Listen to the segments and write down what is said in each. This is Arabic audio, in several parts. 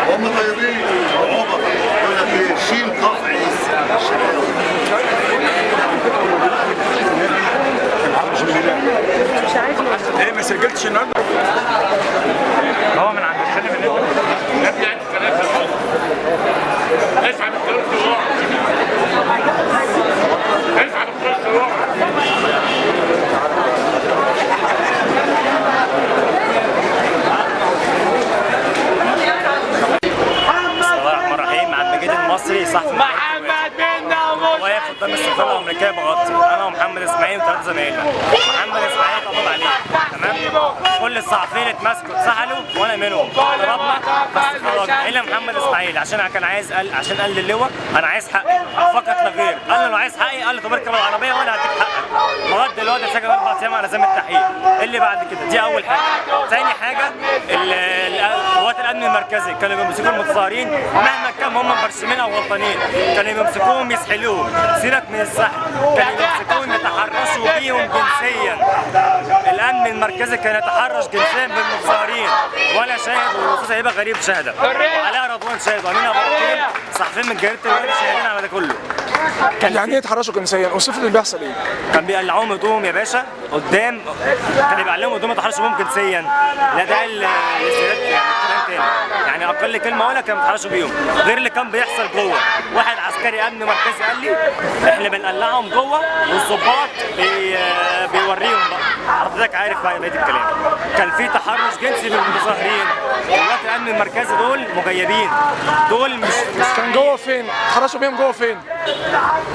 هم طيبين عقبة يقول لك ايه شيل قف عيس مش عايز ايه ما سجلتش النهارده؟ هو من عند السلم اللي انت يا ابني عايز ثلاثة اسعى بالثلاث روح اسعى بالثلاث روح المصري صحفي محمد منا واقف قدام السفاره الامريكيه بغطي انا ومحمد اسماعيل وثلاثه زمايلنا. محمد اسماعيل اتقبض عليه تمام. كل الصحفيين اتمسكوا اتسحلوا وانا منهم ضربنا بس خلاص الا محمد اسماعيل عشان كان عايز قال للواء انا عايز حقي فقط لا غير. قال له لو عايز حقي قال له طب اركب العربيه وانا هديك حقك. لغايه دلوقتي سجن 4 ايام على ذمه التحقيق. اللي بعد كده دي اول حاجه. ثاني حاجه قوات الامن المركزي كانوا بيمسكوا المتظاهرين مهما كان هم مبرشمين او غلطانين كانوا بيمسكوهم يسحلوهم. سيبك من السحل كانوا بيمسكوهم يتحرشوا بيهم جنسيا. الامن المركزي كان يتحرش جنسيا بالمتظاهرين وانا شاهد والاستاذ هبه غريب شاهده وعلاء رضوان شاهد وامينه ابو عقيل صحفيين من جريده الوادي شاهدين على ده كله. يعني ايه يتحرشوا جنسيا؟ اوصف لي اللي بيحصل ايه؟ كان بيقلعوهم هدوم يا باشا قدام. كان يبقى عليهم هدوم يتحرشوا بيهم جنسيا. لا ده الاستيراد يعني كلام تاني يعني اقل كلمه ولا كانوا بيتحرشوا بيهم غير اللي كان بيحصل جوه. واحد عسكري امن مركزي قال لي احنا بنقلعهم جوه والظباط بيوريهم بقى. حضرتك عارف بقى بقيه الكلام. كان في تحرش جنسي بالمتظاهرين. قوات الامن المركزي دول مغيبين. دول مش كان جوه فين؟ اتحرشوا بيهم جوه فين؟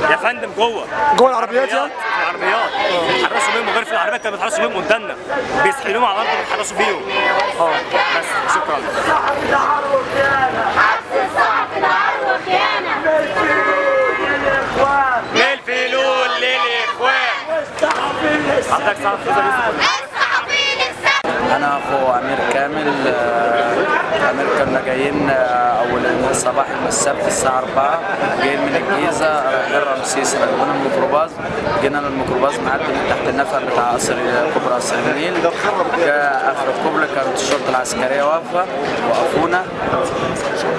يا فندم جوه العربيات يعني؟ في العربيات بيتحرشوا بيهم وغير في العربيات كانوا بيتحرشوا بيهم قدامنا بيسحلوهم على الارض وبيتحرشوا بيهم. بس شكرا. للفلول للاخوان. حضرتك أنا أخو أمير كامل. أمير كنا جايين أول الصباح يوم السبت الساعة 4 جايين من الجيزة رايحين رمسيس راكبين الميكروباص. جينا للميكروباص معدي من تحت النفق بتاع قصر كوبري قصر النيل. جاء آخر الكوبري كانت الشرطة العسكرية واقفة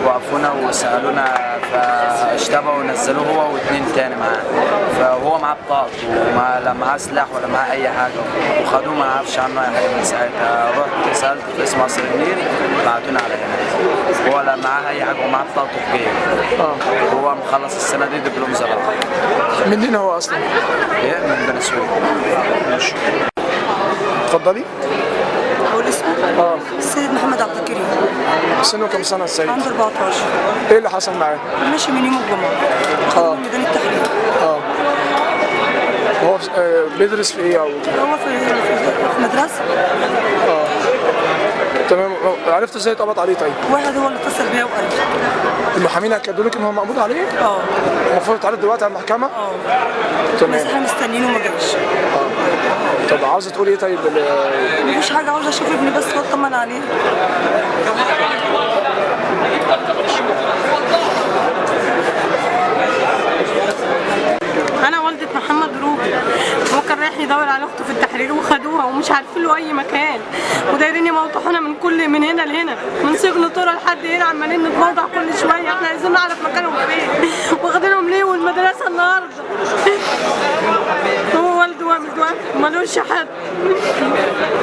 وقفونا وسألونا فاشتبهوا ونزلوه هو واثنين تاني معاه. فهو معاه بطاقته ولا معاه سلاح ولا معاه أي حاجة وخدوه ما نعرفش عنه أي حاجة من ساعتها. رحت سألت في اسم قصر النيل بعتوني على هنا. هو لا معاه أي حاجة ومعاه بطاقته في جيبه. هو مخلص السنة دي دبلوم زراعة. منين هو أصلا؟ إيه من بني سويف. اتفضلي. اقول اسمه؟ السيد محمد عبد الكريم. سنه كام سنة السيد؟ عنده 14. ايه اللي حصل معاه؟ ماشي من يوم الجمعة. خدوه من ميدان التحرير. هو بيدرس في ايه او؟ هو في مدرسة. تمام. عرفت ازاي اتقبض عليه طيب؟ واحد هو اللي اتصل بيا وقال لي. المحامين اكدوا لك ان هو مقبوض عليه؟ المفروض يتعرض دلوقتي على المحكمة؟ تمام. بس احنا مستنيينه وما جاش. طب عاوزة تقولي ايه طيب؟ مفيش حاجة، عاوزة اشوف ابني بس واطمن عليه. أنا والدة محمد روبي. هو كان رايح يدور على أخته في التحرير وخدوها ومش عارفين له أي مكان ودايرين يموضحونا من هنا لهنا من سجن طرة لحد هنا عمالين نتموضع كل شوية. احنا عايزين نعرف مكانهم فين واخدينهم ليه والمدرسة النهاردة. هو والده واقف ملوش حد.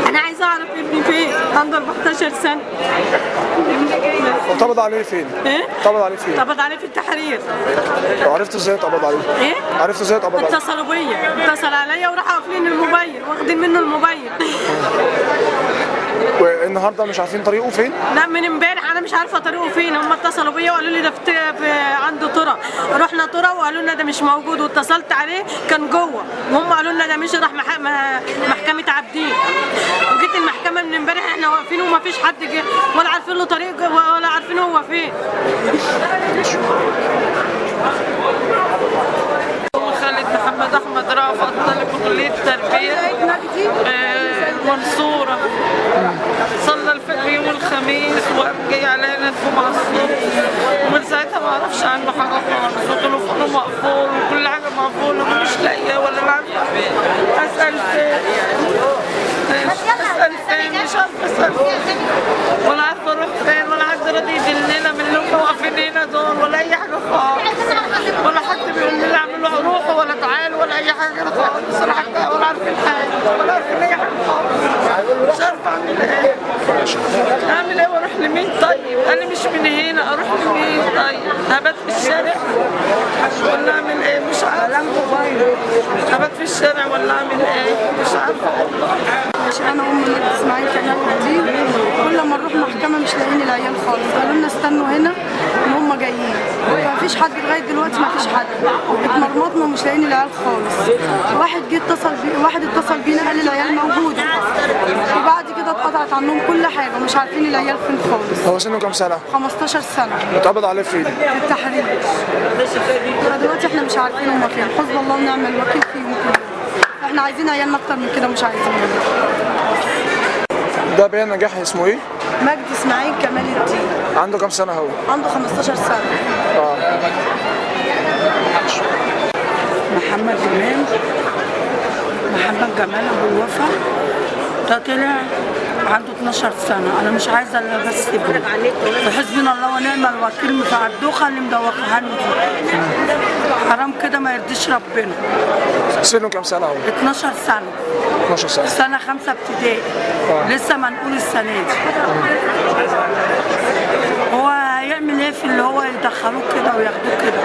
أنا عايزة أعرف ابني فين. عنده 14 سنة. اتقبض عليه فين؟ إيه؟ اتقبض عليه فين؟ اتقبض عليه في التحرير. عرفت ازاي اتقبض عليه؟ ايه؟ عرفت ازاي اتقبض عليه؟ اتصلوا بيا، اتصل عليا وراحوا قافلين الموبايل واخدين منه الموبايل. والنهارده مش عارفين طريقه فين؟ لا من امبارح انا مش عارفه طريقه فين. هم اتصلوا بيا وقالوا لي ده في عنده طرة. رحنا طرة وقالوا لنا ده مش موجود واتصلت عليه كان جوه وهم قالوا لنا ده مش راح محكمة عابدين. وجيت المحكمة من امبارح احنا واقفين وما فيش حد جه ولا عارفين له طريق ولا عارفين هو فين. خالد محمد احمد رافض طالب كلية التربية منصورة. صلى الفجر يوم الخميس وقام جاي علينا الجمعة الصبح ومن ساعتها ما اعرفش عنه حاجة خالص وتليفونه مقفول وكل حاجة مقفولة ومش لاقية ولا عارفة اسأل فين مش عارفة اسأل فين ولا عارفة اروح فين ولا حد راضي يدلنا من ولا حد بيقول لي اعملوا روحوا ولا تعالوا ولا اي حاجه كده خالص، ولا حتى ولا عارفين حاجه ولا عارفين اي حاجه خالص. مش عارفه اعمل ايه. اعمل ايه واروح لمين طيب؟ انا مش من هنا، اروح لمين طيب؟ هبات في الشارع ولا اعمل ايه؟ مش عارفه. هبات في الشارع ولا اعمل ايه؟ مش عارفه والله. عشان انا مجد اسماعيل كمال دي، كل ما نروح محكمه مش لاقيين العيال خالص، قالوا لنا استنوا هنا ان هم جايين، فمفيش حد لغايه دلوقتي، مفيش حد. اتمرمطنا ومش لاقيين العيال خالص. واحد اتصل بينا قال العيال موجوده، وبعد كده اتقطعت عنهم كل حاجه ومش عارفين العيال فين خالص. هو سنه كام سنه؟ 15 سنه. اتقبض عليه فين؟ في التحرير. دلوقتي احنا مش عارفين هم فين، حسب الله ونعم الوكيل فيهم كلهم. احنا عايزين عيالنا اكتر من كده، مش عايزين. ده بيان نجاح اسمه ايه؟ مجد اسماعيل كمال الدين. عنده كام سنه هو؟ عنده 15 سنه. محمد جمال ابو الوفا، ده طلع عنده 12 سنه. انا مش عايزه الا بس ابني، وحسبنا الله ونعم الوكيل في الدوخه اللي مدوخها له دي. حرام كده، ما يرضيش ربنا. سنه كام سنه هو؟ 12 سنه. 12 سنه. سنه 5 ابتدائي. لسه منقول السنه دي. هو هيعمل ايه في اللي هو يدخلوه كده وياخدوه كده؟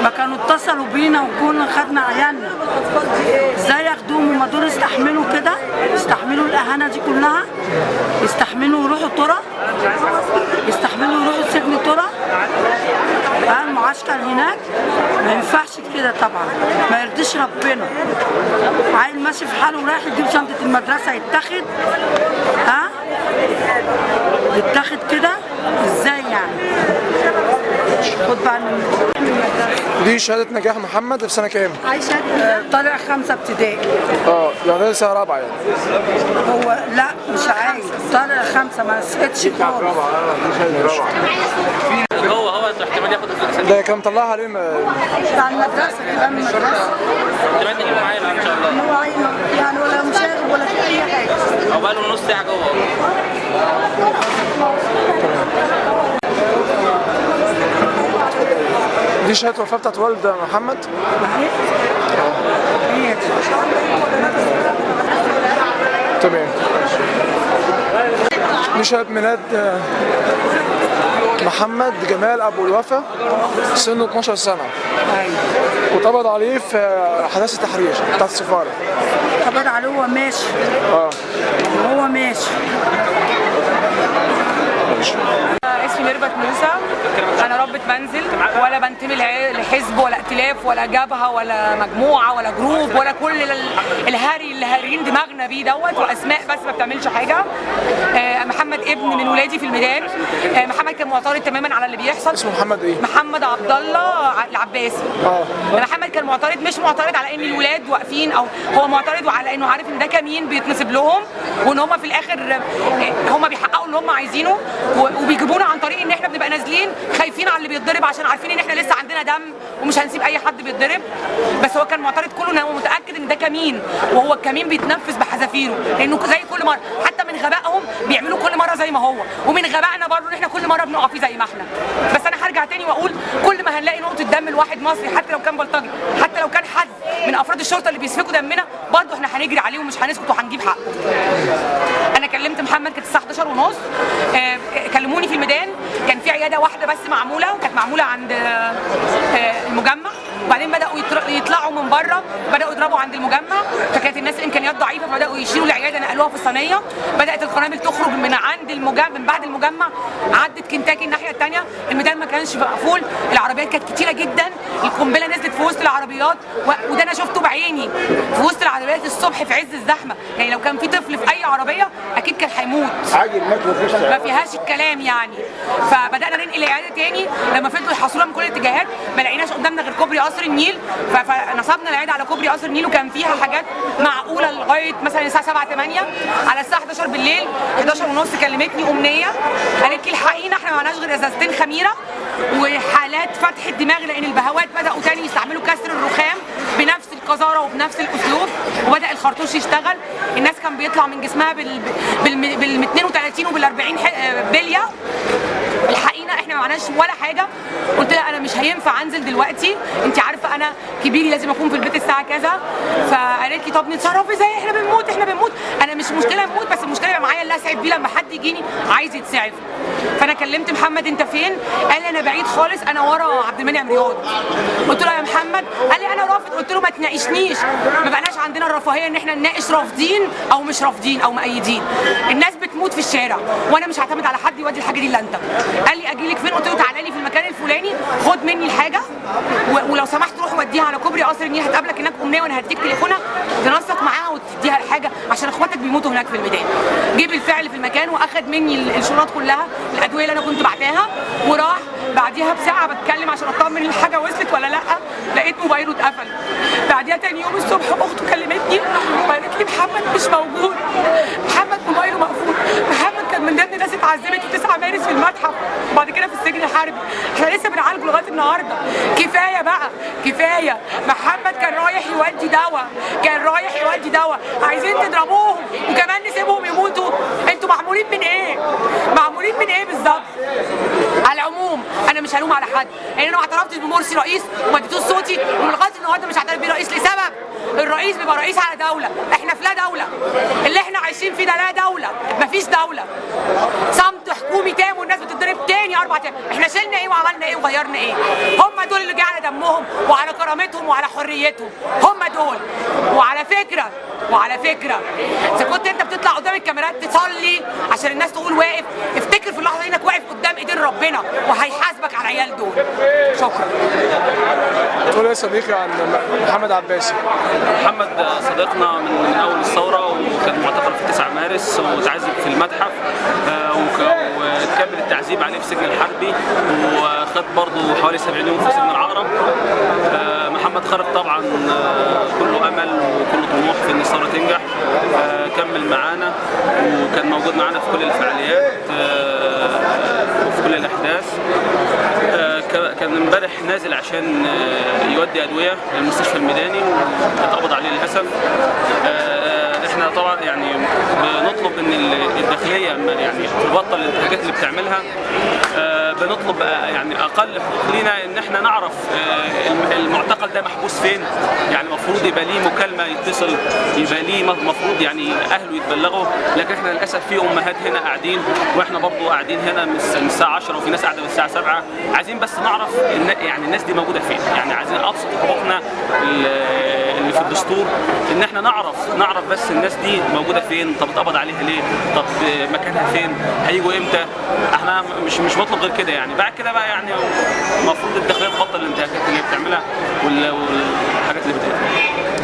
ما كانوا اتصلوا بينا وكنا خدنا عيالنا. ازاي ياخدوهم؟ هما دول يستحملوا كده؟ يستحملوا الاهانه دي كلها؟ يستحملوا يروحوا ترى؟ يستحملوا يروحوا سجن ترى؟ المعسكر هناك ما ينفعش كده طبعا، ما يرضيش ربنا. عيل ماشي في حاله ورايح يجيب شنطه المدرسه يتاخد، يتاخد كده ازاي يعني؟ خد بقى دي شهاده نجاح محمد في سنه كام؟ عايشه طالع 5 ابتدائي. يعني لسه رابعه يعني. هو لا مش عايز، طالع 5 ما سقطش خالص. هو احتمال ياخد السنه ده كان مطلعها عليه بتاع المدرسه كده، من المدرسه. احتمال تجيبه معايا ان شاء الله. هو يعني ولا مشاغب ولا في اي حاجه. هو بقى له نص ساعه جوه. دي شهاده وفاه بتاعت والد محمد؟ تمام. دي شهاده ميلاد محمد جمال ابو الوفا، سنه 12 سنه. واتقبض عليه في حدث التحرير بتاعت السفاره. اتقبض عليه وهو ماشي. وهو ماشي. اسمي ميرفت موسى، انا ربة منزل، ولا بنتمي لحزب ولا ائتلاف ولا جبهه ولا مجموعه ولا جروب ولا كل الهري اللي هارين دماغنا بيه دوت، واسماء بس ما بتعملش حاجه. محمد ابن من ولادي في الميدان. محمد كان معترض تماما على اللي بيحصل. اسمه محمد ايه؟ محمد عبد الله العباسي. محمد كان معترض، مش معترض على ان الولاد واقفين، او هو معترض على انه عارف ان ده كمين بيتنصب لهم، وان هم في الاخر هم بيحققوا اللي هم عايزينه، وبيجيبونا عن طريق ان احنا بنبقى نازلين خايفين على اللي بيتضرب، عشان عارفين ان احنا لسه عندنا دم ومش هنسيب اي حد بيتضرب. بس هو كان معترض كله ان هو متاكد ان ده كمين، وهو الكمين بيتنفذ بحذافيره، لانه زي كل مره، حتى من غبائهم بيعملوا كل مره زي ما هو، ومن غبائنا برضه ان احنا كل مره بنقع فيه زي ما احنا. بس انا هرجع تاني واقول، كل ما هنلاقي نقطه دم لواحد مصري، حتى لو كان بلطجي، حتى لو كان حد من افراد الشرطه اللي بيسفكوا دمنا، برضه احنا هنجري عليه ومش هنسكت وهنجيب حقه. انا كلمت محمد، كانت الساعه 11:30. كلموني في الميدان، كان في عياده واحده بس معموله، وكانت معموله عند المجمع، وبعدين بداوا يطلعوا من بره، بداوا يضربوا عند المجمع، فكانت الناس الامكانيات ضعيفه، فبداوا يشيلوا العياده نقلوها في الصينيه. بدات القنابل تخرج من عند المجمع، من بعد المجمع عدت كنتاكي الناحيه الثانيه. الميدان ما كانش مقفول، العربيات كانت كتيره جدا، القنبله نزلت في وسط العربيات، وده انا شفته بعيني في وسط العربيات الصبح في عز الزحمه. يعني لو كان في طفل في اي عربيه اكيد كان هيموت، ما فيهاش الكلام يعني. فبدانا ننقل العياده تاني، لما فضلوا يحاصروها من كل الاتجاهات، ما لقيناش قدامنا غير كوبري قصر النيل، فنصبنا العياده على كوبري قصر النيل، وكان فيها حاجات معقوله لغايه مثلا الساعه 7-8. على الساعه 11 بالليل 11:30 كلمتني امنيه، قالت لي الحقينا احنا ما معناش غير ازازتين خميره وحالات فتح الدماغ، لان البهوات بداوا تاني يستعملوا كسر الرخام بنفس القذاره وبنفس الاسلوب، وبدا الخرطوش يشتغل. الناس كان بيطلع من جسمها بال 32 وبال 40 بليه. الحقينا احنا احنا ما معناش ولا حاجه. قلت لها انا مش هينفع انزل دلوقتي، انت عارفه انا كبيري لازم اكون في البيت الساعه كذا. فقالت لي طب نتصرف ازاي، احنا بنموت احنا بنموت. انا مش مشكله نموت، بس المشكله يبقى معايا اللي اسعف بيه لما حد يجيني عايز يتسعف. فانا كلمت محمد انت فين؟ قال لي انا بعيد خالص، انا ورا عبد المنعم رياض. قلت له يا محمد، قال لي انا رافض. قلت له ما تناقشنيش، ما بقناش عندنا الرفاهيه ان احنا نناقش رافضين او مش رافضين او مؤيدين. الناس بتموت في الشارع وانا مش هعتمد على حد يودي الحاجه دي الا انت. قال لي اجي لك فين؟ قلت له تعالى لي في المكان الفلاني، خد مني الحاجه ولو سمحت روح وديها على كوبري قصر النيل، هتقابلك هناك امنيه وانا هديك تليفونها تنسق معاها وتديها الحاجه عشان اخواتك بيموتوا هناك في الميدان. جه بالفعل في المكان واخد مني الشنط كلها، الادويه اللي انا كنت بعتها، وراح بعديها بساعه بتكلم عشان اطمن الحاجه وصلت ولا لا، لقيت موبايله اتقفل. بعديها تاني يوم الصبح اخته كلمتني وقالت لي محمد مش موجود، محمد موبايله مقفول. محمد كان من ضمن الناس اتعذبت في 9 مارس في المتحف وبعد كده في السجن الحربي. احنا لسه بنعالجه لغايه النهارده. كفايه بقى كفايه. محمد كان رايح يودي دواء، كان رايح يودي دواء، عايزين تضربوهم وكمان نسيبهم يموتوا؟ انتوا معمولين من ايه؟ معمولين من ايه بالظبط؟ على العموم انا مش هلوم على حد، لان انا ما اعترفتش بمرسي رئيس وما اديتوش صوتي، ولغايه النهارده مش هعترف بيه رئيس لسبب. الرئيس بيبقى رئيس على دوله، احنا في لا دوله. اللي احنا عايشين فيه ده لا دوله، مفيش دوله. صمت حكومي تام والناس بتتضرب تاني 4 ايام. احنا شلنا ايه وعملنا ايه وغيرنا ايه؟ هم دول اللي جه على دمهم وعلى كرامتهم وعلى حريتهم، هم دول. وعلى فكره اذا كنت انت بتطلع قدام الكاميرات تصلي عشان الناس تقول واقف، افتكر في اللحظه دي انك واقف قدام ايدين ربنا وهيحاسبك على العيال دول. شكرا. تقول يا صديقي عن محمد عباسي؟ محمد صديقنا من اول الثوره، وكان معتقل في 9 مارس وتعذب في المتحف، وتكمل التعذيب عليه في السجن الحربي، وخد برضه حوالي 70 يوم في سجن العقرب. محمد خرج طبعا كله امل وكله طموح في ان الثوره تنجح. كمل معانا وكان موجود معانا في كل الفعاليات وفي كل الاحداث. كان امبارح نازل عشان يودي ادويه للمستشفى الميداني، اتقبض عليه للاسف. احنا طبعا يعني بنطلب ان الداخليه يعني تبطل الحاجات اللي بتعملها. بنطلب يعني اقل حقوق لينا ان احنا نعرف المعتقل ده محبوس فين. يعني المفروض يبقى ليه مكالمه يتصل، يبقى ليه المفروض يعني اهله يتبلغوا، لكن احنا للاسف في امهات هنا قاعدين واحنا برضو قاعدين هنا من الساعه 10 وفي ناس قاعده من الساعه 7. عايزين بس نعرف يعني الناس دي موجوده فين، يعني عايزين ابسط حقوقنا اللي في الدستور ان احنا نعرف بس الناس دي موجوده فين، طب اتقبض عليها ليه، طب مكانها فين، هيجوا امتى. احنا مش مطلوب غير كده. يعني بعد كده بقى يعني المفروض الداخليه تبطل الانتهاكات اللي بتعملها والحاجات اللي بتعملها.